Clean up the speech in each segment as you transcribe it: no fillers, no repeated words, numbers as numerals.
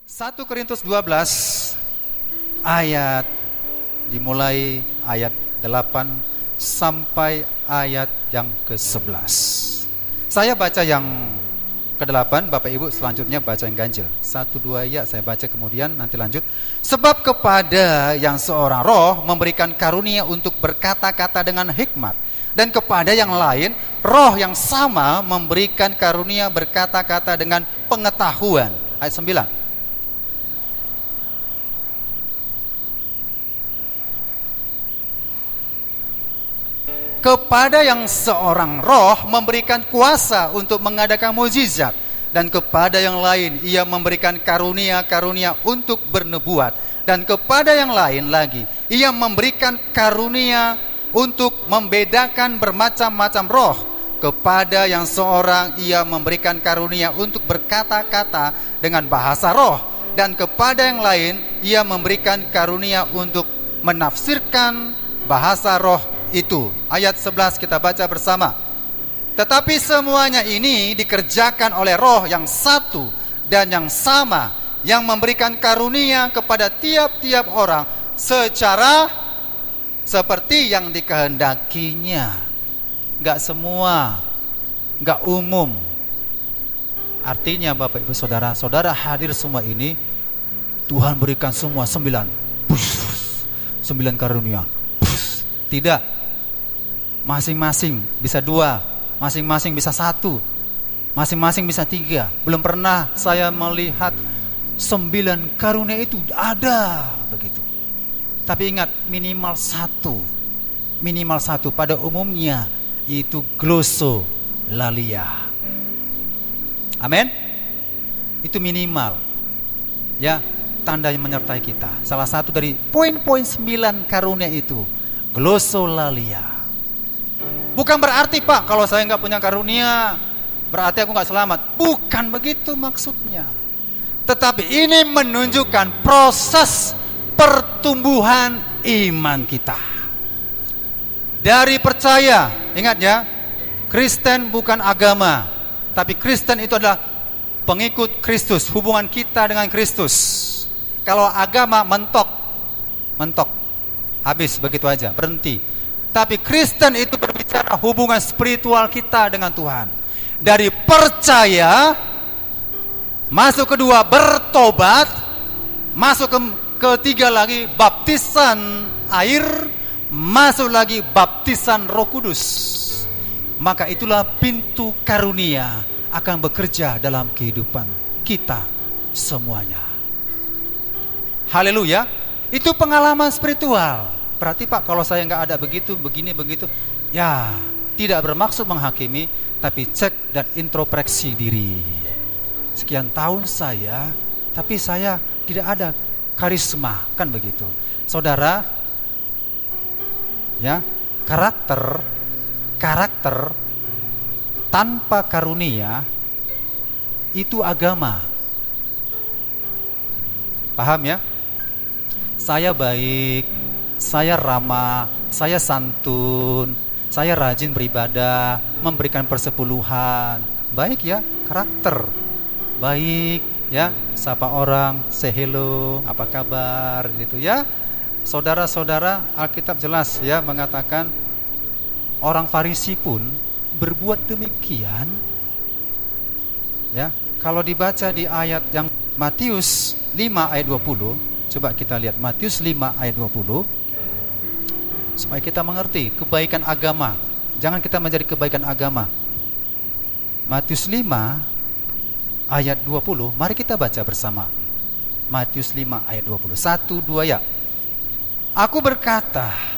1 Korintus 12 ayat dimulai ayat 8 sampai ayat yang ke-11. Saya baca yang ke-8, Bapak Ibu selanjutnya baca yang ganjil. 1-2 ya saya baca kemudian nanti lanjut. Sebab kepada yang seorang roh memberikan karunia untuk berkata-kata dengan hikmat, dan kepada yang lain roh yang sama memberikan karunia berkata-kata dengan pengetahuan. Ayat 9. Kepada yang seorang roh memberikan kuasa untuk mengadakan mukjizat, dan kepada yang lain ia memberikan karunia-karunia untuk bernubuat, dan kepada yang lain lagi ia memberikan karunia untuk membedakan bermacam-macam roh. Kepada yang seorang ia memberikan karunia untuk berkata-kata dengan bahasa roh, dan kepada yang lain ia memberikan karunia untuk menafsirkan bahasa roh itu. Ayat 11 kita baca bersama. Tetapi semuanya ini dikerjakan oleh roh yang satu dan yang sama, yang memberikan karunia kepada tiap-tiap orang secara seperti yang dikehendakinya. Enggak semua, enggak umum. Artinya Bapak Ibu Saudara, saudara hadir semua ini Tuhan berikan semua 9 karunia. Tidak. Masing-masing bisa 2, masing-masing bisa 1, masing-masing bisa 3. Belum pernah saya melihat 9 karunia itu ada begitu. Tapi ingat, minimal 1 pada umumnya itu glossolalia. Amin. Itu minimal. Ya, tanda yang menyertai kita. Salah satu dari poin-poin 9 karunia itu glossolalia. Bukan berarti Pak, kalau saya nggak punya karunia berarti aku nggak selamat. Bukan begitu maksudnya. Tetapi ini menunjukkan proses pertumbuhan iman kita. Dari percaya, ingat ya, Kristen bukan agama, tapi Kristen itu adalah pengikut Kristus, hubungan kita dengan Kristus. Kalau agama mentok, habis begitu aja, berhenti. Tapi Kristen itu berbicara hubungan spiritual kita dengan Tuhan. Dari percaya, masuk kedua bertobat, masuk ketiga lagi baptisan air, masuk lagi baptisan Roh Kudus. Maka itulah pintu karunia akan bekerja dalam kehidupan kita semuanya. Haleluya. Itu pengalaman spiritual. Berarti Pak, kalau saya nggak ada begitu, begini, begitu, ya tidak bermaksud menghakimi, tapi cek dan introspeksi diri. Sekian tahun saya, tapi saya tidak ada karisma, kan begitu. Saudara, ya, karakter tanpa karunia itu agama. Paham ya? Saya baik, saya ramah, saya santun, saya rajin beribadah, memberikan persepuluhan. Baik ya, karakter. Baik ya, sapa orang, say hello, apa kabar gitu ya. Saudara-saudara, Alkitab jelas ya mengatakan orang Farisi pun berbuat demikian. Ya, kalau dibaca di ayat yang Matius 5 ayat 20, coba kita lihat Matius 5 ayat 20. Supaya kita mengerti kebaikan agama. Jangan kita menjadi kebaikan agama. Matius 5 ayat 20. Mari kita baca bersama. Matius 5 ayat 20. 1-2 ya.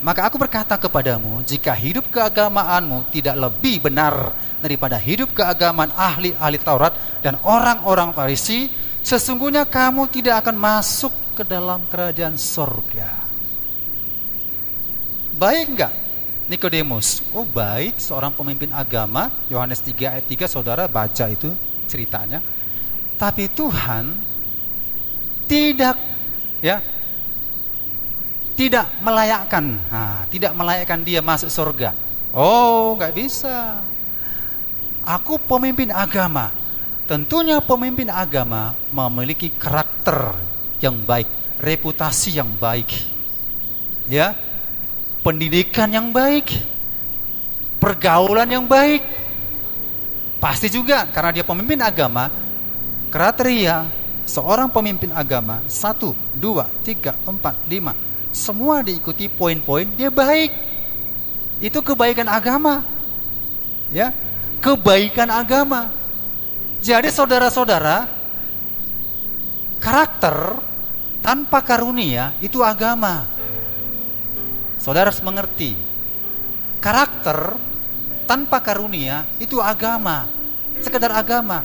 Maka aku berkata kepadamu, jika hidup keagamaanmu tidak lebih benar daripada hidup keagamaan ahli-ahli Taurat dan orang-orang Farisi, sesungguhnya kamu tidak akan masuk ke dalam kerajaan surga. Baik enggak Nikodemus? Oh baik, seorang pemimpin agama. Yohanes 3 ayat 3, saudara baca itu ceritanya. Tapi Tuhan tidak melayakkan dia masuk surga. Oh, enggak bisa. Aku pemimpin agama, Tentunya pemimpin agama memiliki karakter yang baik, reputasi yang baik, ya, pendidikan yang baik, pergaulan yang baik. Pasti juga karena dia pemimpin agama, kriteria seorang pemimpin agama 1, 2, 3, 4, 5 semua diikuti poin-poin dia baik. Itu kebaikan agama, ya, kebaikan agama. Jadi saudara-saudara, karakter tanpa karunia itu agama. Saudara harus mengerti, karakter tanpa karunia itu agama, sekedar agama.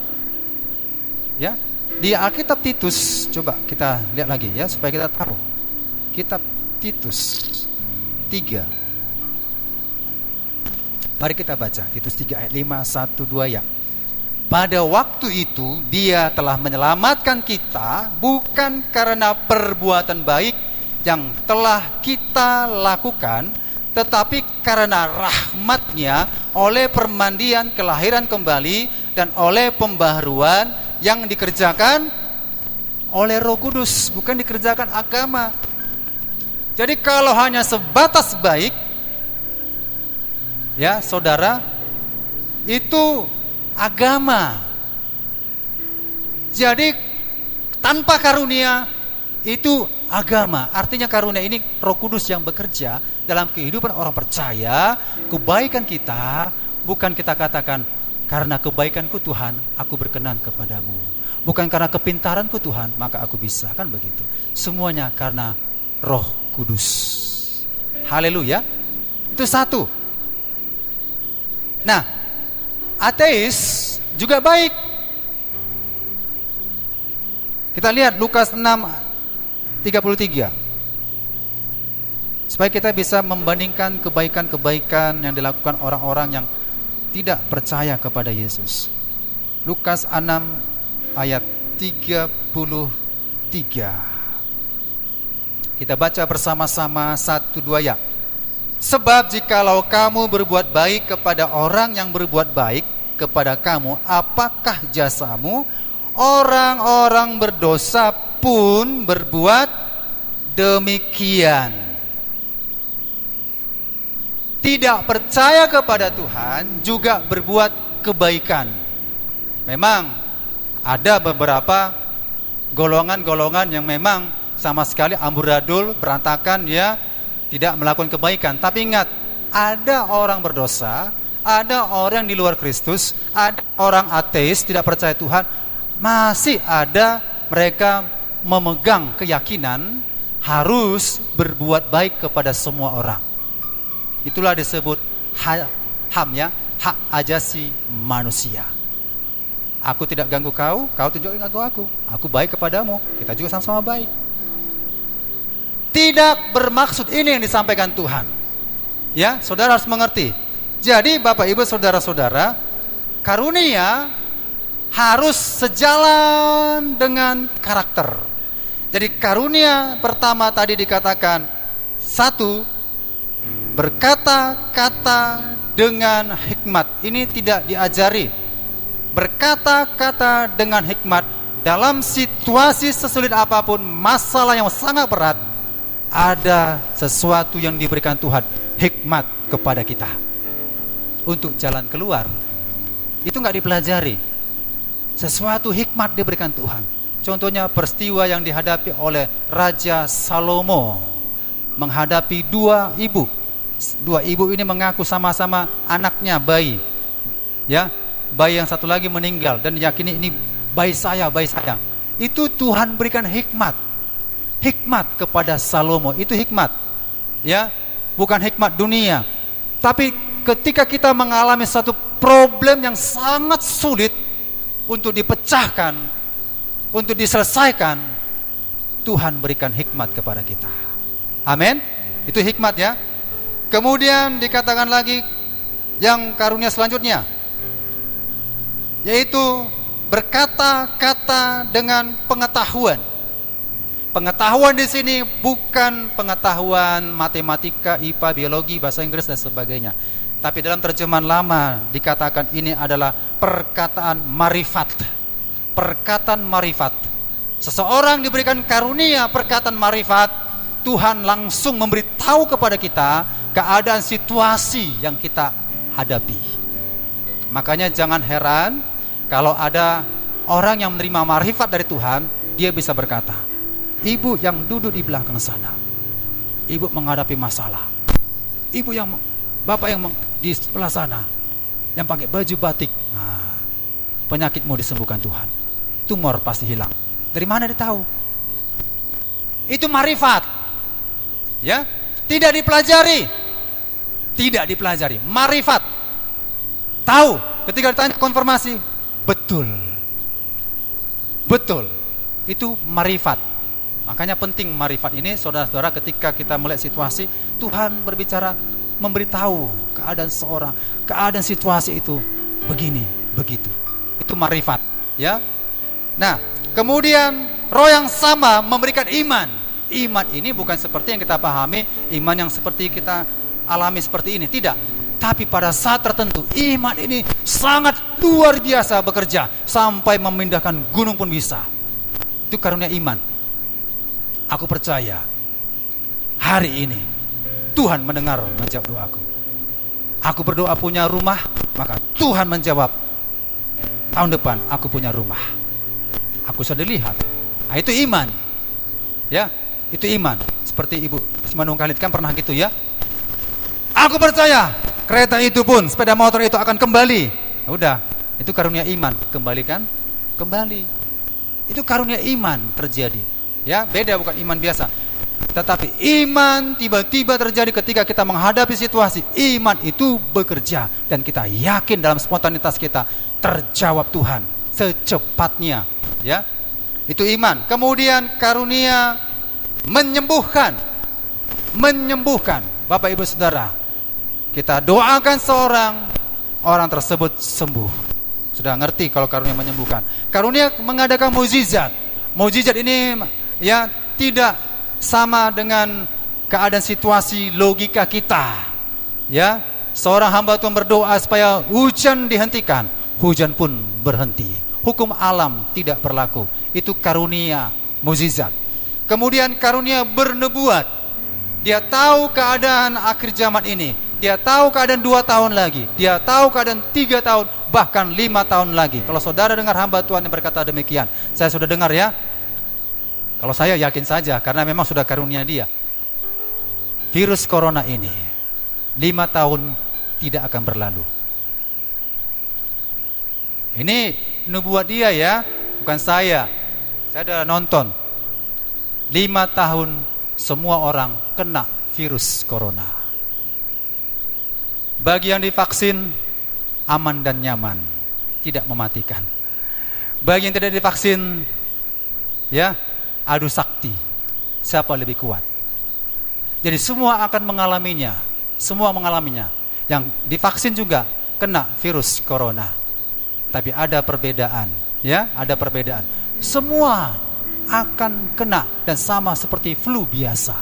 Ya, di Alkitab Titus, coba kita lihat lagi ya supaya kita tahu. Kitab Titus 3. Mari kita baca Titus 3 ayat 5, 1, 2 ya. Pada waktu itu dia telah menyelamatkan kita bukan karena perbuatan baik yang telah kita lakukan, tetapi karena rahmat-Nya oleh permandian kelahiran kembali dan oleh pembaharuan yang dikerjakan oleh Roh Kudus, bukan dikerjakan agama. Jadi kalau hanya sebatas baik, ya saudara, itu agama. Jadi tanpa karunia itu agama. Artinya karunia ini Roh Kudus yang bekerja dalam kehidupan orang percaya. Kebaikan kita bukan kita katakan karena kebaikanku Tuhan aku berkenan kepadamu, bukan karena kepintaranku Tuhan maka aku bisa, kan begitu. Semuanya karena Roh Kudus. Haleluya. Itu satu. Nah, ateis juga baik. Kita lihat Lukas 6:33. Supaya kita bisa membandingkan kebaikan-kebaikan yang dilakukan orang-orang yang tidak percaya kepada Yesus. Lukas 6 ayat 33. Kita baca bersama-sama 1-2 ya. Sebab jikalau kamu berbuat baik kepada orang yang berbuat baik kepada kamu, apakah jasamu? Orang-orang berdosa pun berbuat demikian. Tidak percaya kepada Tuhan juga berbuat kebaikan. Memang ada beberapa golongan-golongan yang memang sama sekali amburadul, berantakan, ya, tidak melakukan kebaikan. Tapi ingat, ada orang berdosa, ada orang di luar Kristus, ada orang ateis, tidak percaya Tuhan, masih ada mereka memegang keyakinan harus berbuat baik kepada semua orang. Itulah disebut HAM, ya, hak ajasi manusia. Aku tidak ganggu kau, kau tidak ganggu aku. Aku baik kepadamu, kita juga sama-sama baik. Tidak bermaksud ini yang disampaikan Tuhan. Ya, saudara harus mengerti. Jadi Bapak Ibu saudara-saudara, karunia harus sejalan dengan karakter. Jadi karunia pertama tadi dikatakan, 1, berkata-kata dengan hikmat. Ini tidak diajari. Berkata-kata dengan hikmat dalam situasi sesulit apapun, masalah yang sangat berat, ada sesuatu yang diberikan Tuhan, hikmat kepada kita untuk jalan keluar. Itu nggak dipelajari. Sesuatu hikmat diberikan Tuhan. Contohnya peristiwa yang dihadapi oleh Raja Salomo menghadapi dua ibu. Dua ibu ini mengaku sama-sama anaknya bayi, ya, bayi yang satu lagi meninggal dan diyakini ini bayi saya. Itu Tuhan berikan hikmat kepada Salomo. Itu hikmat, ya, bukan hikmat dunia. Tapi ketika kita mengalami satu problem yang sangat sulit untuk dipecahkan, untuk diselesaikan, Tuhan berikan hikmat kepada kita. Amin. Itu hikmat, ya. Kemudian dikatakan lagi yang karunia selanjutnya, yaitu berkata-kata dengan pengetahuan. Pengetahuan di sini bukan pengetahuan matematika, IPA, biologi, bahasa Inggris dan sebagainya. Tapi dalam terjemahan lama dikatakan ini adalah perkataan marifat. perkataan marifat. Seseorang diberikan karunia perkataan marifat, Tuhan langsung memberitahu kepada kita keadaan situasi yang kita hadapi. Makanya jangan heran kalau ada orang yang menerima marifat dari Tuhan, dia bisa berkata, ibu yang duduk di belakang sana, ibu menghadapi masalah. Ibu yang, bapak yang di sebelah sana, yang pakai baju batik, nah, penyakitmu disembuhkan Tuhan. Tumor pasti hilang. Dari mana dia tahu? Itu marifat. Ya, tidak dipelajari. Tidak dipelajari. Marifat. Tahu, ketika ditanya konfirmasi, betul. Betul. Itu marifat. Makanya penting marifat ini, saudara-saudara, ketika kita melihat situasi, Tuhan berbicara, memberitahu keadaan seorang, keadaan situasi itu begini, begitu. Itu marifat, ya. Nah, kemudian roh yang sama memberikan iman. Iman ini bukan seperti yang kita pahami, iman yang seperti kita alami seperti ini, tidak. Tapi pada saat tertentu, iman ini sangat luar biasa bekerja, sampai memindahkan gunung pun bisa. Itu karunia iman. Aku percaya hari ini Tuhan menjawab doaku. Aku berdoa punya rumah, maka Tuhan menjawab, tahun depan aku punya rumah. Aku sudah lihat. Nah, itu iman. Ya, itu iman. Seperti Ibu Simanung Khalid kan pernah gitu ya. Aku percaya kereta itu pun, sepeda motor itu akan kembali. Ya udah, itu karunia iman. Kembalikan, kembali. Itu karunia iman terjadi. Ya, beda, bukan iman biasa. Tetapi iman tiba-tiba terjadi ketika kita menghadapi situasi. Iman itu bekerja dan kita yakin dalam spontanitas kita terjawab Tuhan secepatnya. Ya, itu iman. Kemudian karunia menyembuhkan. Menyembuhkan. Bapak Ibu Saudara, kita doakan seorang, orang tersebut sembuh. Sudah ngerti kalau karunia menyembuhkan. Karunia mengadakan mukjizat. Mukjizat ini ya tidak sama dengan keadaan situasi logika kita. Ya, seorang hamba Tuhan berdoa supaya hujan dihentikan, hujan pun berhenti. Hukum alam tidak berlaku. Itu karunia mukjizat. Kemudian karunia bernubuat. Dia tahu keadaan akhir zaman ini. Dia tahu keadaan 2 tahun lagi. Dia tahu keadaan 3 tahun, bahkan 5 tahun lagi. Kalau saudara dengar hamba Tuhan yang berkata demikian, saya sudah dengar ya. Kalau saya yakin saja, karena memang sudah karunia dia. Virus corona ini 5 tahun tidak akan berlalu. Ini nubuat dia ya, bukan saya. Saya sudah nonton. 5 tahun semua orang kena virus corona. Bagi yang divaksin, aman dan nyaman, tidak mematikan. Bagi yang tidak divaksin, ya, adu sakti, siapa lebih kuat. Jadi semua akan mengalaminya. Semua mengalaminya. Yang divaksin juga kena virus corona. Tapi ada perbedaan, ya, ada perbedaan. Semua akan kena dan sama seperti flu biasa.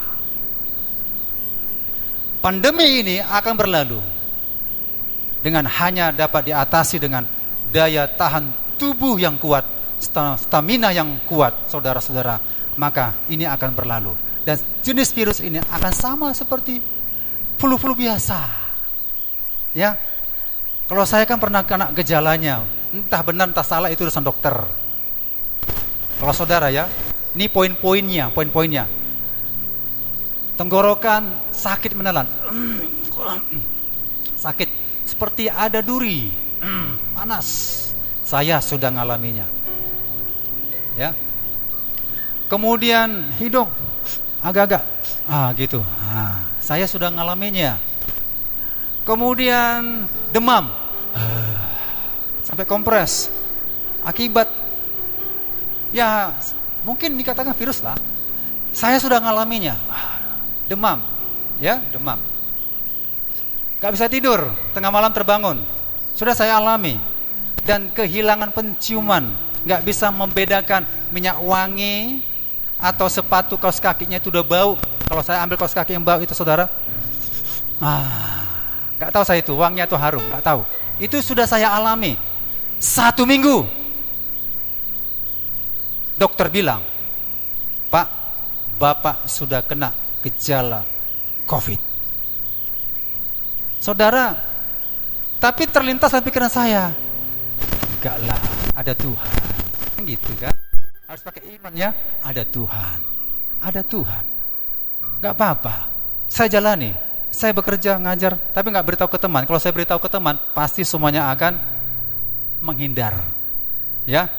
Pandemi ini akan berlalu dengan hanya dapat diatasi dengan daya tahan tubuh yang kuat, stamina yang kuat, saudara-saudara. Maka ini akan berlalu. Dan jenis virus ini akan sama seperti flu-flu biasa. Ya, kalau saya kan pernah kena gejalanya, entah benar entah salah, itu urusan dokter. Kalau saudara ya, ini poin-poinnya. Tenggorokan sakit menelan, sakit seperti ada duri, panas. Saya sudah ngalaminya. Ya. Kemudian hidung agak-agak, gitu. Saya sudah ngalaminya. Kemudian demam, sampai kompres. Akibat, ya mungkin dikatakan virus lah. Saya sudah ngalaminya. Demam, ya demam. Gak bisa tidur, tengah malam terbangun. Sudah saya alami. Dan kehilangan penciuman, gak bisa membedakan minyak wangi atau sepatu kaos kakinya itu udah bau. Kalau saya ambil kaos kaki yang bau itu, saudara, gak tahu saya itu wangi atau harum, gak tahu. Itu sudah saya alami 1 minggu. Dokter bilang, Pak, Bapak sudah kena gejala COVID. Saudara, tapi terlintas dalam pikiran saya, enggak lah, ada Tuhan. Kan gitu kan? Harus pakai iman ya, ada Tuhan. Ada Tuhan. Enggak apa-apa. Saya jalani. Saya bekerja, ngajar, tapi enggak beritahu ke teman. Kalau saya beritahu ke teman, pasti semuanya akan menghindar. Ya.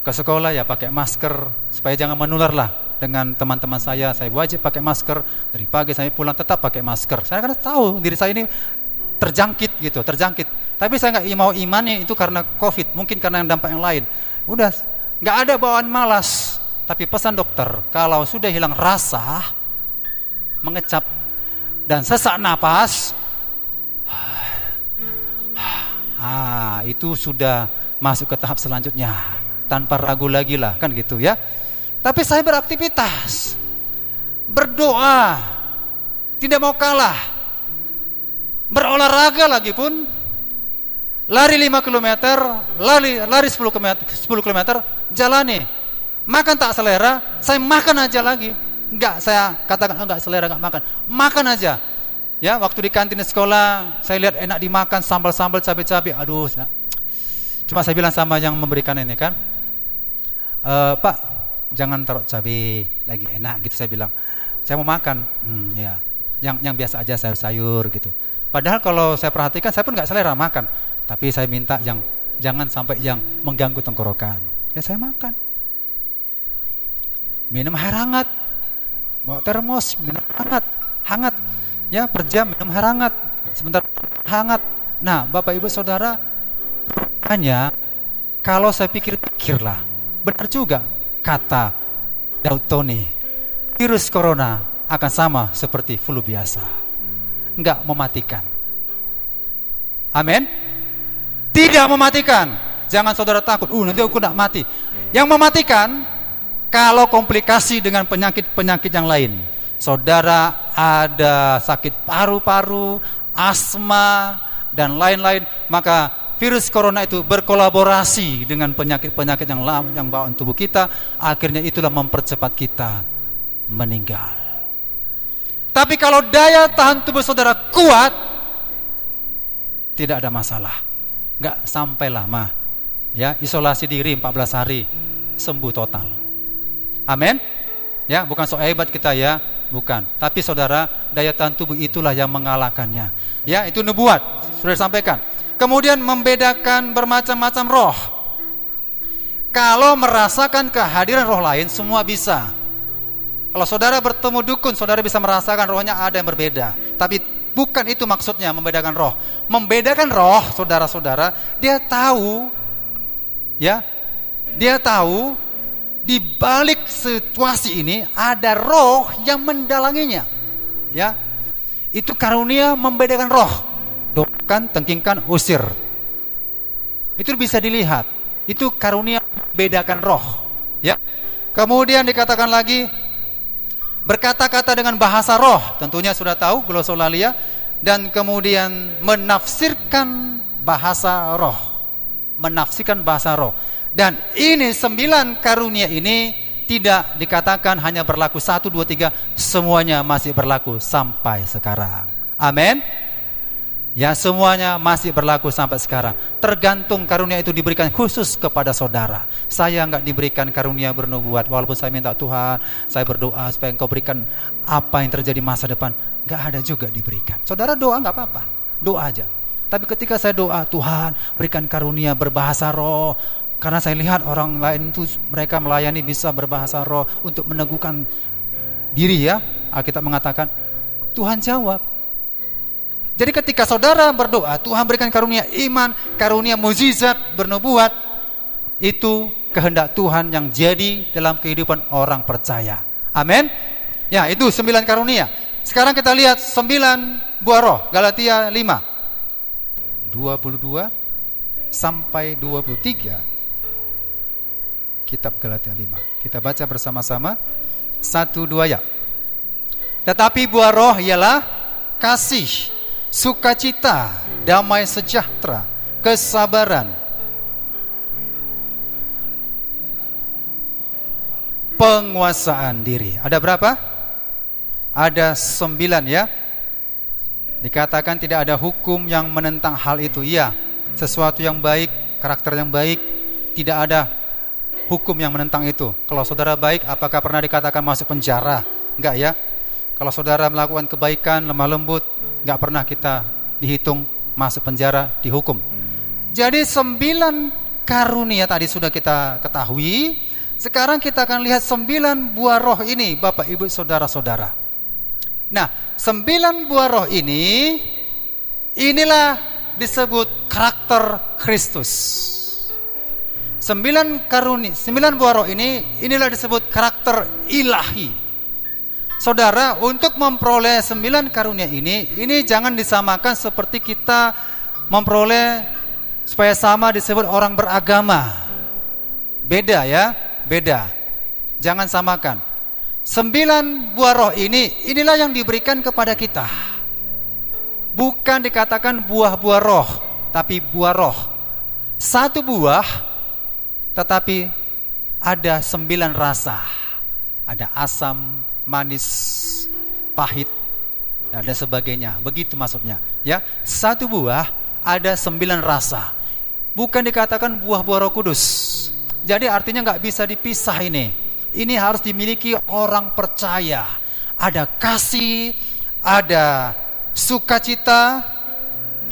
Ke sekolah ya pakai masker supaya jangan menular lah dengan teman-teman saya. Saya wajib pakai masker dari pagi sampai pulang, tetap pakai masker. Saya kan tahu diri saya ini terjangkit gitu, terjangkit. Tapi saya nggak mau imani itu karena COVID, mungkin karena yang dampak yang lain. Udah, nggak ada bawaan malas. Tapi pesan dokter, kalau sudah hilang rasa, mengecap dan sesak napas, itu sudah masuk ke tahap selanjutnya. Tanpa ragu lagi lah, kan gitu ya. Tapi saya beraktivitas, berdoa, tidak mau kalah, berolahraga lagi pun, lari 5 km, lari 10 km, jalani. Makan tak selera, saya makan aja lagi. Enggak, saya katakan enggak selera, enggak makan. Makan aja. Ya, waktu di kantin sekolah, saya lihat enak dimakan, sambal-sambal, cabai-cabai. Aduh, cuma saya bilang sama yang memberikan ini kan, Pak, jangan taruh cabai, lagi enak gitu saya bilang. Saya mau makan, ya, yang biasa aja sayur-sayur gitu. Padahal kalau saya perhatikan saya pun nggak selera makan, tapi saya minta yang jangan sampai yang mengganggu tenggorokan. Ya saya makan. Minum air hangat, bawa termos, minum hangat, ya per jam minum air hangat, sebentar hangat. Nah, Bapak Ibu Saudara, hanya kalau saya pikir-pikirlah, benar juga kata Daud Tony, virus corona akan sama seperti flu biasa, enggak mematikan. Amin. Tidak mematikan. Jangan saudara takut, nanti aku enggak mati. Yang mematikan kalau komplikasi dengan penyakit-penyakit yang lain. Saudara ada sakit paru-paru, asma dan lain-lain, maka virus corona itu berkolaborasi dengan penyakit-penyakit yang lama yang bawaan tubuh kita, akhirnya itulah mempercepat kita meninggal. Tapi kalau daya tahan tubuh saudara kuat, tidak ada masalah, nggak sampai lama. Ya, isolasi diri 14 hari, sembuh total. Amin. Ya, bukan sok hebat kita ya, bukan. Tapi saudara, daya tahan tubuh itulah yang mengalahkannya. Ya, itu nubuat, sudah disampaikan. Kemudian membedakan bermacam-macam roh. Kalau merasakan kehadiran roh lain, semua bisa. Kalau saudara bertemu dukun, saudara bisa merasakan rohnya ada yang berbeda. Tapi bukan itu maksudnya membedakan roh. Membedakan roh, saudara-saudara, dia tahu, ya, dia tahu di balik situasi ini ada roh yang mendalanginya. Ya, itu karunia membedakan roh. Doakan, tengkingkan, usir. Itu bisa dilihat. Itu karunia membedakan roh. Ya. Kemudian dikatakan lagi berkata-kata dengan bahasa roh. Tentunya sudah tahu glosolalia. Dan kemudian menafsirkan bahasa roh. Menafsirkan bahasa roh. Dan ini 9 karunia ini tidak dikatakan hanya berlaku 1, 2, 3. Semuanya masih berlaku sampai sekarang. Amin. Ya, semuanya masih berlaku sampai sekarang. Tergantung karunia itu diberikan khusus kepada saudara. Saya enggak diberikan karunia bernubuat, walaupun saya minta Tuhan, saya berdoa supaya Engkau berikan apa yang terjadi masa depan, enggak ada juga diberikan. Saudara doa enggak apa-apa, doa aja. Tapi ketika saya doa, Tuhan berikan karunia berbahasa roh, karena saya lihat orang lain itu mereka melayani bisa berbahasa roh untuk meneguhkan diri ya. Alkitab mengatakan Tuhan jawab. Jadi ketika saudara berdoa, Tuhan berikan karunia iman, karunia mukjizat, bernubuat, itu kehendak Tuhan yang jadi dalam kehidupan orang percaya. Amin. Ya, itu 9 karunia. Sekarang kita lihat 9 buah roh. Galatia 5 22 sampai 23. Kitab Galatia 5. Kita baca bersama-sama 1, 2 ya. Tetapi buah roh ialah kasih, sukacita, damai sejahtera, kesabaran, penguasaan diri. Ada berapa? Ada 9 ya. Dikatakan tidak ada hukum yang menentang hal itu. Iya, sesuatu yang baik, karakter yang baik, tidak ada hukum yang menentang itu. Kalau saudara baik, apakah pernah dikatakan masuk penjara? Enggak ya. Kalau saudara melakukan kebaikan, lemah lembut, enggak pernah kita dihitung masuk penjara, dihukum. Jadi 9 karunia tadi sudah kita ketahui. Sekarang kita akan lihat 9 buah roh ini, Bapak Ibu Saudara-saudara. Nah, 9 buah roh ini, inilah disebut karakter Kristus. 9 buah roh ini, inilah disebut karakter ilahi. Saudara, untuk memperoleh 9 karunia ini jangan disamakan seperti kita memperoleh supaya sama disebut orang beragama. Beda ya, beda. Jangan samakan. 9 buah roh ini, inilah yang diberikan kepada kita. Bukan dikatakan buah-buah roh, tapi buah roh. 1 buah, tetapi ada 9 rasa. Ada asam, manis, pahit, dan sebagainya. Begitu maksudnya. Ya, 1 buah ada 9 rasa. Bukan dikatakan buah-buah Roh Kudus. Jadi artinya nggak bisa dipisah ini. Ini harus dimiliki orang percaya. Ada kasih, ada sukacita,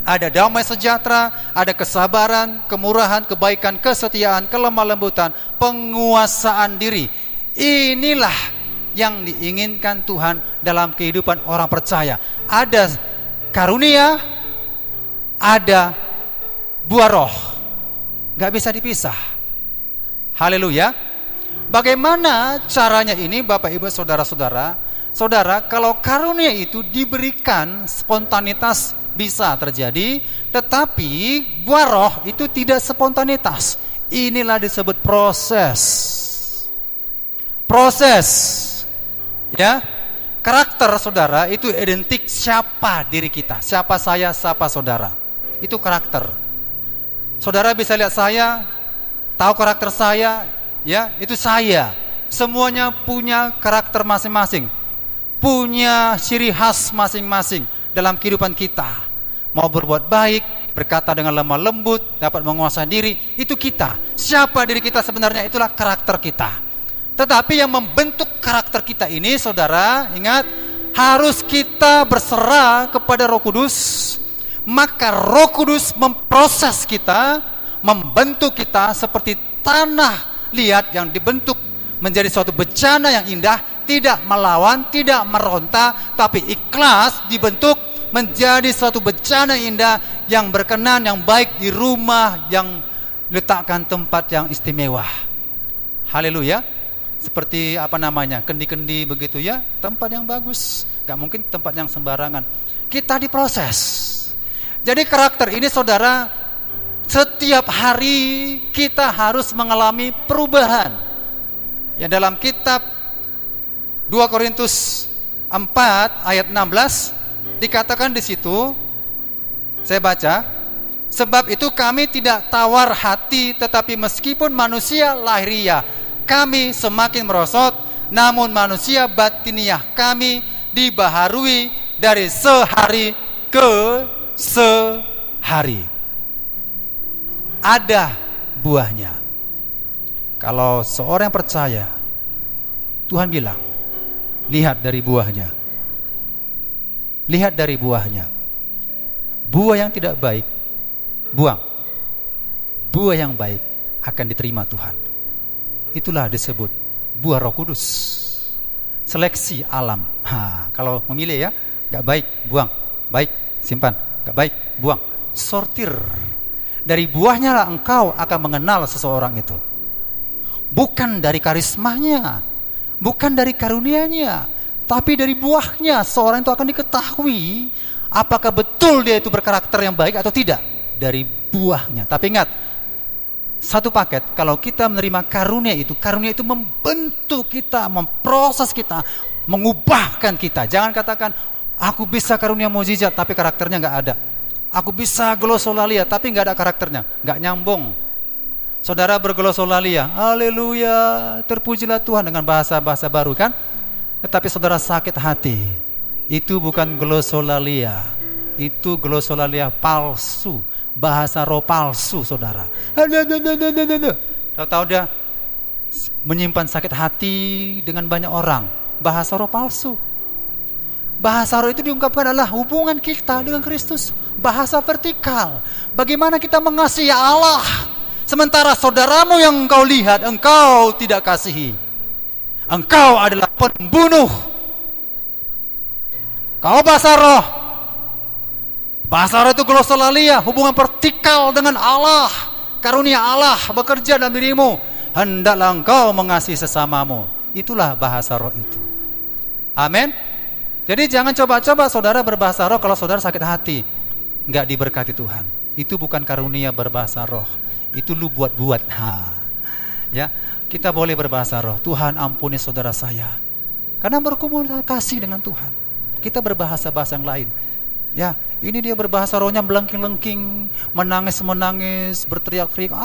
ada damai sejahtera, ada kesabaran, kemurahan, kebaikan, kesetiaan, kelemah lembutan, penguasaan diri. Inilah yang diinginkan Tuhan dalam kehidupan orang percaya. Ada karunia, ada buah roh, gak bisa dipisah. Haleluya. Bagaimana caranya ini, Bapak Ibu Saudara-saudara? Saudara, kalau karunia itu diberikan, spontanitas bisa terjadi, tetapi buah roh itu tidak spontanitas. Inilah disebut proses. Proses. Ya. Karakter saudara itu identik siapa diri kita. Siapa saya, siapa saudara. Itu karakter. Saudara bisa lihat saya, tahu karakter saya, ya, itu saya. Semuanya punya karakter masing-masing, punya ciri khas masing-masing dalam kehidupan kita. Mau berbuat baik, berkata dengan lemah lembut, dapat menguasai diri, itu kita. Siapa diri kita sebenarnya, itulah karakter kita. Tetapi yang membentuk karakter kita ini, saudara, ingat, harus kita berserah kepada Roh Kudus. Maka Roh Kudus memproses kita, membentuk kita seperti tanah liat yang dibentuk menjadi suatu bejana yang indah, tidak melawan, tidak meronta, tapi ikhlas dibentuk menjadi suatu bejana yang indah, yang berkenan, yang baik di rumah, yang letakkan tempat yang istimewa. Haleluya. Seperti kendi-kendi begitu ya, tempat yang bagus, gak mungkin tempat yang sembarangan. Kita diproses. Jadi karakter ini saudara, setiap hari kita harus mengalami perubahan. Ya, dalam kitab 2 Korintus 4 ayat 16 dikatakan di situ, saya baca, sebab itu kami tidak tawar hati, tetapi meskipun manusia lahiriah kami semakin merosot, namun manusia batiniah kami dibaharui dari sehari ke sehari. Ada buahnya. Kalau seorang yang percaya, Tuhan bilang, lihat dari buahnya. Lihat dari buahnya. Buah yang tidak baik, buang. Buah yang baik akan diterima Tuhan. Itulah disebut buah Roh Kudus. Seleksi alam. Kalau memilih ya, gak baik, buang. Baik, simpan. Gak baik, buang. Sortir. Dari buahnya lah engkau akan mengenal seseorang itu. Bukan dari karismanya, bukan dari karunianya, tapi dari buahnya seorang itu akan diketahui apakah betul dia itu berkarakter yang baik atau tidak. Dari buahnya. Tapi ingat, satu paket, kalau kita menerima karunia itu membentuk kita, memproses kita, mengubahkan kita. Jangan katakan, aku bisa karunia mukjizat tapi karakternya gak ada. Aku bisa glosolalia tapi gak ada karakternya. Gak nyambung. Saudara berglosolalia, haleluya, terpujilah Tuhan dengan bahasa-bahasa baru kan? Tetapi saudara sakit hati, itu bukan glosolalia, itu glosolalia palsu, bahasa roh palsu saudara. Tahu-tahu dia menyimpan sakit hati dengan banyak orang, bahasa roh palsu. Bahasa roh itu diungkapkan adalah hubungan kita dengan Kristus, bahasa vertikal. Bagaimana kita mengasihi Allah, sementara saudaramu yang engkau lihat, engkau tidak kasihi. Engkau adalah pembunuh. Kau bahasa roh. Bahasa roh itu glosolalia, hubungan vertikal dengan Allah. Karunia Allah bekerja dalam dirimu. Hendaklah engkau mengasihi sesamamu. Itulah bahasa roh itu. Amin. Jadi jangan coba-coba saudara berbahasa roh kalau saudara sakit hati, nggak diberkati Tuhan. Itu bukan karunia berbahasa roh. Itu lu buat-buat. Ya, kita boleh berbahasa roh. Tuhan ampuni saudara saya. Karena berkomunikasi dengan Tuhan. Kita berbahasa-bahasa yang lain. Ya, ini dia berbahasa rohnya melengking-lengking, menangis-menangis, berteriak-teriak.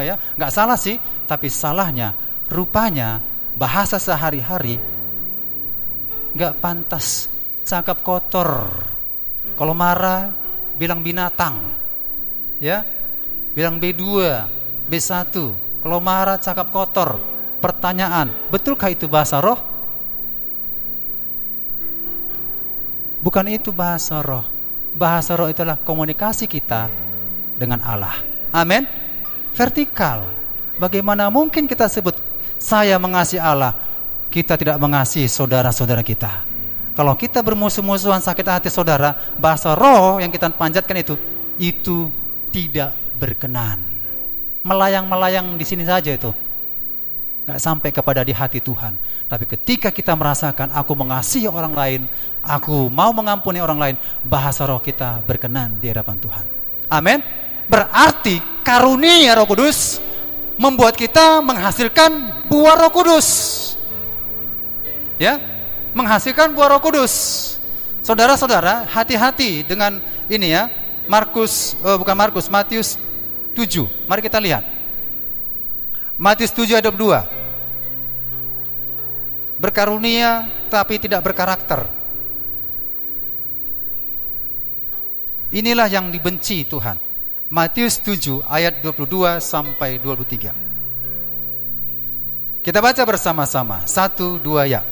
Ya, nggak salah sih, tapi salahnya rupanya bahasa sehari-hari nggak pantas, cakap kotor. Kalau marah bilang binatang, ya, bilang B2, B1. Kalau marah cakap kotor. Pertanyaan, betulkah itu bahasa roh? Bukan itu bahasa roh. Bahasa roh itulah komunikasi kita dengan Allah. Amin. Vertikal. Bagaimana mungkin kita sebut saya mengasihi Allah, kita tidak mengasihi saudara-saudara kita? Kalau kita bermusuh-musuhan sakit hati saudara, bahasa roh yang kita panjatkan itu tidak berkenan. Melayang-melayang di sini saja itu, nggak sampai kepada di hati Tuhan. Tapi ketika kita merasakan aku mengasihi orang lain, aku mau mengampuni orang lain, bahasa roh kita berkenan di hadapan Tuhan. Amin. Berarti karunia Roh Kudus membuat kita menghasilkan buah Roh Kudus. Ya, menghasilkan buah Roh Kudus. Saudara-saudara, hati-hati dengan ini ya. Matius 7. Mari kita lihat. Matius 7 ayat 22. Berkarunia tapi tidak berkarakter. Inilah yang dibenci Tuhan. Matius 7 ayat 22 sampai 23. Kita baca bersama-sama. 1, 2 ya.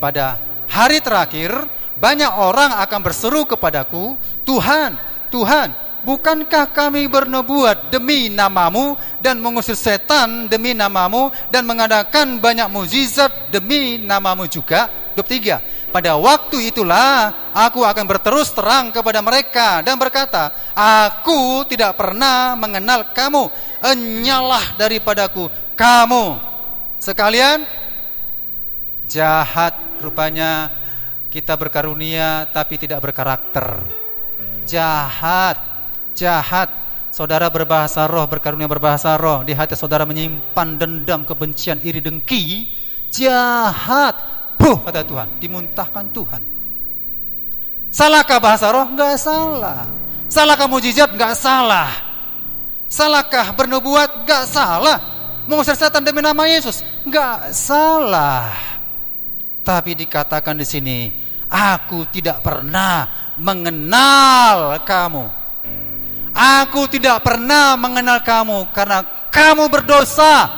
Pada hari terakhir, banyak orang akan berseru kepadaku, Tuhan, Tuhan, bukankah kami bernubuat demi namamu dan mengusir setan demi namamu dan mengadakan banyak mukjizat demi namamu juga? 23. Pada waktu itulah aku akan berterus terang kepada mereka dan berkata, aku tidak pernah mengenal kamu, enyalah daripadaku kamu sekalian jahat. Rupanya kita berkarunia tapi tidak berkarakter. Jahat. Saudara berbahasa roh, berkarunia berbahasa roh, di hati saudara menyimpan dendam, kebencian, iri, dengki. Jahat. Kata Tuhan, dimuntahkan Tuhan. Salahkah bahasa roh? Enggak salah. Salahkah mujizat? Enggak salah. Salahkah bernubuat? Enggak salah. Mengusir setan demi nama Yesus? Enggak salah. Tapi dikatakan di sini, aku tidak pernah mengenal kamu. Aku tidak pernah mengenal kamu karena kamu berdosa.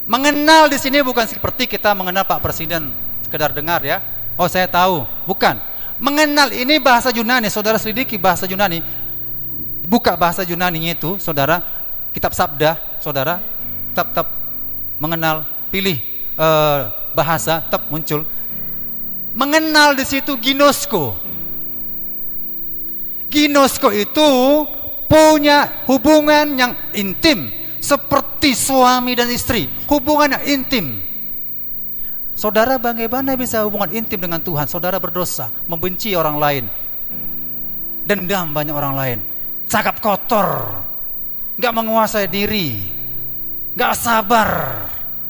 Mengenal di sini bukan seperti kita mengenal Pak Presiden sekedar dengar ya. Oh saya tahu, bukan. Mengenal ini bahasa Yunani. Saudara selidiki bahasa Yunani. Buka bahasa Yunani itu, saudara. Kitab Sabda, saudara. Tetap mengenal, pilih bahasa, tetap muncul. Mengenal di situ ginosko. Ginosko itu punya hubungan yang intim, seperti suami dan istri, hubungan yang intim. Saudara bagaimana bisa hubungan intim dengan Tuhan? Saudara berdosa, membenci orang lain, dendam banyak orang lain, cakap kotor, gak menguasai diri, gak sabar,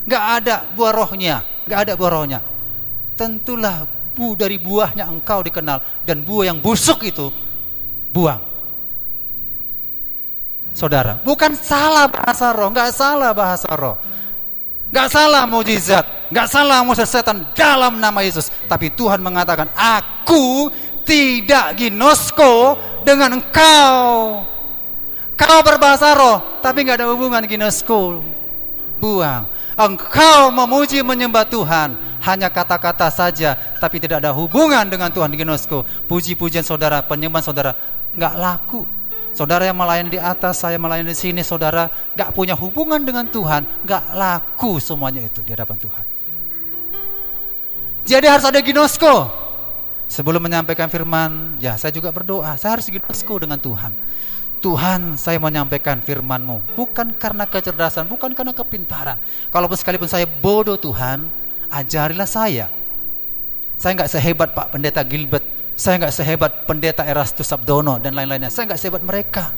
gak ada buah rohnya, gak ada buah rohnya. Tentulah dari buahnya engkau dikenal, dan buah yang busuk itu buang. saudara. Bukan salah bahasa roh, nggak salah bahasa roh, nggak salah mujizat, nggak salah mengusir setan dalam nama Yesus. Tapi Tuhan mengatakan, aku tidak ginosko dengan engkau. Kau berbahasa roh, tapi nggak ada hubungan ginosko. Buang. Engkau memuji menyembah Tuhan, hanya kata-kata saja, tapi tidak ada hubungan dengan Tuhan. Ginosko, puji-pujian saudara, penyembahan saudara, nggak laku. Saudara yang melayani di atas, saya melayani di sini, saudara nggak punya hubungan dengan Tuhan, nggak laku semuanya itu di hadapan Tuhan. Jadi harus ada ginosko. Sebelum menyampaikan firman, ya saya juga berdoa, saya harus ginosko dengan Tuhan. Tuhan, saya menyampaikan firman-Mu bukan karena kecerdasan, bukan karena kepintaran. Kalaupun sekalipun saya bodoh, Tuhan, ajarilah saya. Saya nggak sehebat Pak Pendeta Gilbert, saya nggak sehebat Pendeta Erastus Sabdono dan lain-lainnya. Saya nggak sehebat mereka.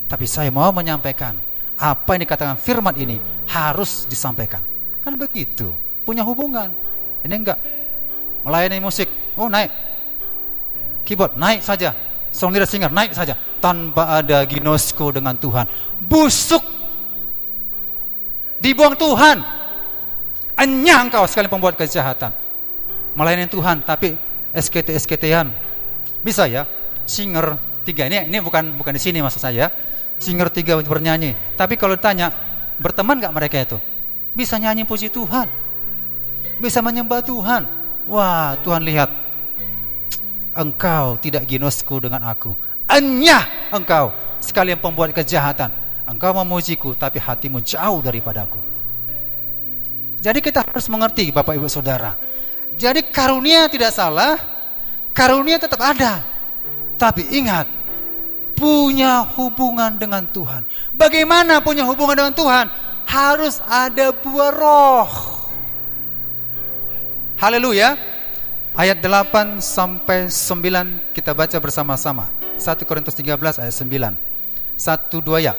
Tapi saya mau menyampaikan apa yang dikatakan firman ini harus disampaikan. Kan begitu, punya hubungan. Ini enggak. Melayani musik, oh naik. Keyboard, naik saja. Song leader singer, naik saja. Tanpa ada ginosko dengan Tuhan. Busuk. Dibuang Tuhan. Enyah engkau sekali pembuat kejahatan. Melayani Tuhan, tapi SKT-SKT-an. Bisa ya, singer 3. Ini bukan di sini maksud saya. Singer 3 bernyanyi. Tapi kalau ditanya, berteman gak mereka itu? Bisa nyanyi puji Tuhan. Bisa menyembah Tuhan. Wah, Tuhan lihat. Engkau tidak ginosku dengan aku. Enyah engkau sekalian pembuat kejahatan. Engkau memujiku, tapi hatimu jauh daripadaku. Jadi kita harus mengerti Bapak Ibu Saudara. Jadi karunia tidak salah, karunia tetap ada. Tapi ingat, punya hubungan dengan Tuhan. Bagaimana punya hubungan dengan Tuhan? Harus ada buah roh. Haleluya. Ayat 8 sampai 9 kita baca bersama-sama. 1 Korintus 13 ayat 9. 1-2 ya.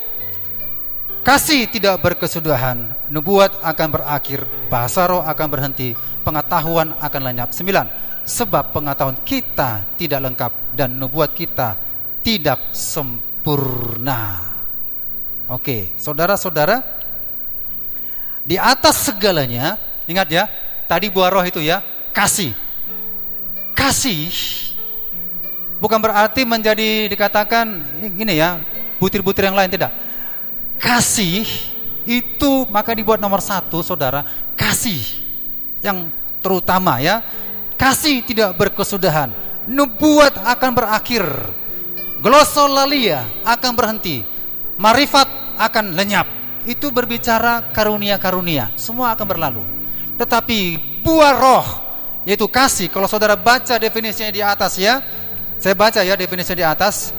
Kasih tidak berkesudahan, nubuat akan berakhir, bahasa roh akan berhenti, pengetahuan akan lenyap. 9. Sebab pengetahuan kita tidak lengkap dan nubuat kita tidak sempurna. Oke, saudara-saudara, di atas segalanya, ingat ya, tadi buah roh itu ya, kasih. Kasih bukan berarti menjadi dikatakan ini ya, butir-butir yang lain, tidak. Kasih itu maka dibuat nomor 1, saudara. Kasih yang terutama ya. Kasih tidak berkesudahan, nubuat akan berakhir, glossolalia akan berhenti, marifat akan lenyap. Itu berbicara karunia-karunia, semua akan berlalu. Tetapi buah roh yaitu kasih. Kalau saudara baca definisinya di atas ya, saya baca ya definisinya di atas,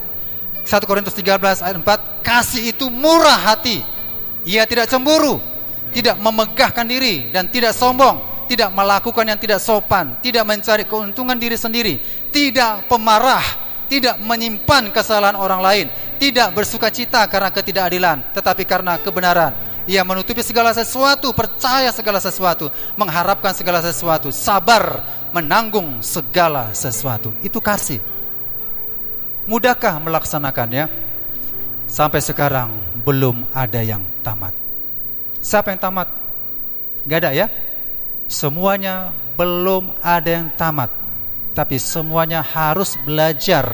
1 Korintus 13 ayat 4. Kasih itu murah hati, ia tidak cemburu, tidak memegahkan diri dan tidak sombong, tidak melakukan yang tidak sopan, tidak mencari keuntungan diri sendiri, tidak pemarah, tidak menyimpan kesalahan orang lain, tidak bersukacita karena ketidakadilan, tetapi karena kebenaran. Ia menutupi segala sesuatu, percaya segala sesuatu, mengharapkan segala sesuatu, sabar, menanggung segala sesuatu. Itu kasih. Mudahkah melaksanakannya? Sampai sekarang belum ada yang tamat. Siapa yang tamat? Gak ada ya? Semuanya belum ada yang tamat. Tapi semuanya harus belajar.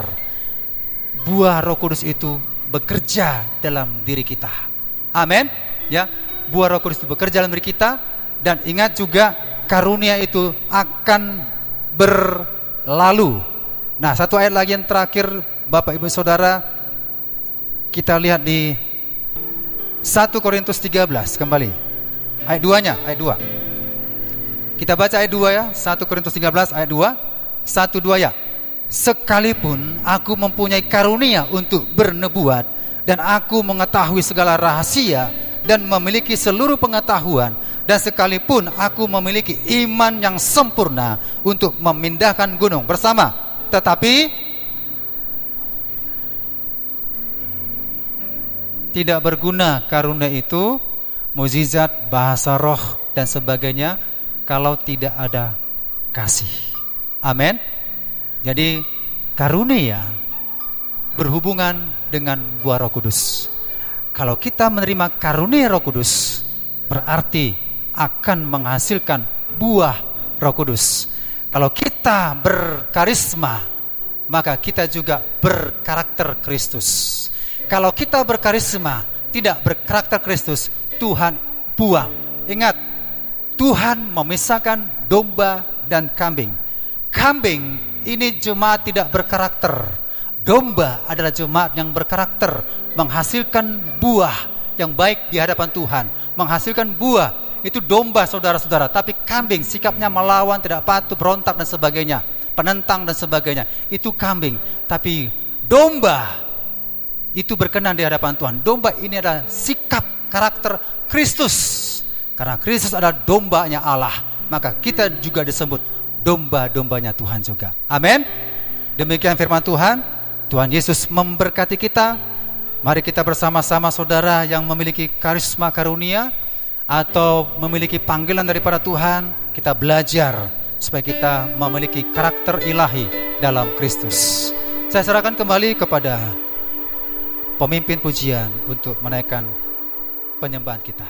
Buah Roh Kudus itu bekerja dalam diri kita. Amin. Ya, buah Roh Kudus itu bekerja dalam diri kita. Dan ingat juga karunia itu akan berlalu. Nah, satu ayat lagi yang terakhir Bapak Ibu Saudara, kita lihat di 1 Korintus 13 kembali. Ayat 2-nya, ayat 2. Kita baca ayat 2 ya, 1 Korintus 13 ayat 2. 1-2 ya. Sekalipun aku mempunyai karunia untuk bernubuat dan aku mengetahui segala rahasia dan memiliki seluruh pengetahuan, dan sekalipun aku memiliki iman yang sempurna untuk memindahkan gunung bersama, tetapi tidak berguna karunia itu, mukjizat, bahasa roh dan sebagainya, kalau tidak ada kasih. Amin. Jadi karunia berhubungan dengan buah Roh Kudus. Kalau kita menerima karunia Roh Kudus, berarti akan menghasilkan buah Roh Kudus. Kalau kita berkarisma, maka kita juga berkarakter Kristus. Kalau kita berkarisma, tidak berkarakter Kristus, Tuhan buang. Ingat, Tuhan memisahkan domba dan kambing. Kambing ini jemaat tidak berkarakter. Domba adalah jemaat yang berkarakter, menghasilkan buah yang baik di hadapan Tuhan, menghasilkan buah. Itu domba, saudara-saudara. Tapi kambing sikapnya melawan, tidak patuh, berontak dan sebagainya, penentang dan sebagainya. Itu kambing. Tapi domba itu berkenan di hadapan Tuhan. Domba ini adalah sikap karakter Kristus. Karena Kristus adalah dombanya Allah, maka kita juga disebut domba-dombanya Tuhan juga. Amin. Demikian firman Tuhan. Tuhan Yesus memberkati kita. Mari kita bersama-sama, saudara yang memiliki karisma karunia atau memiliki panggilan daripada Tuhan, kita belajar supaya kita memiliki karakter ilahi dalam Kristus. Saya serahkan kembali kepada pemimpin pujian untuk menaikkan penyembahan kita.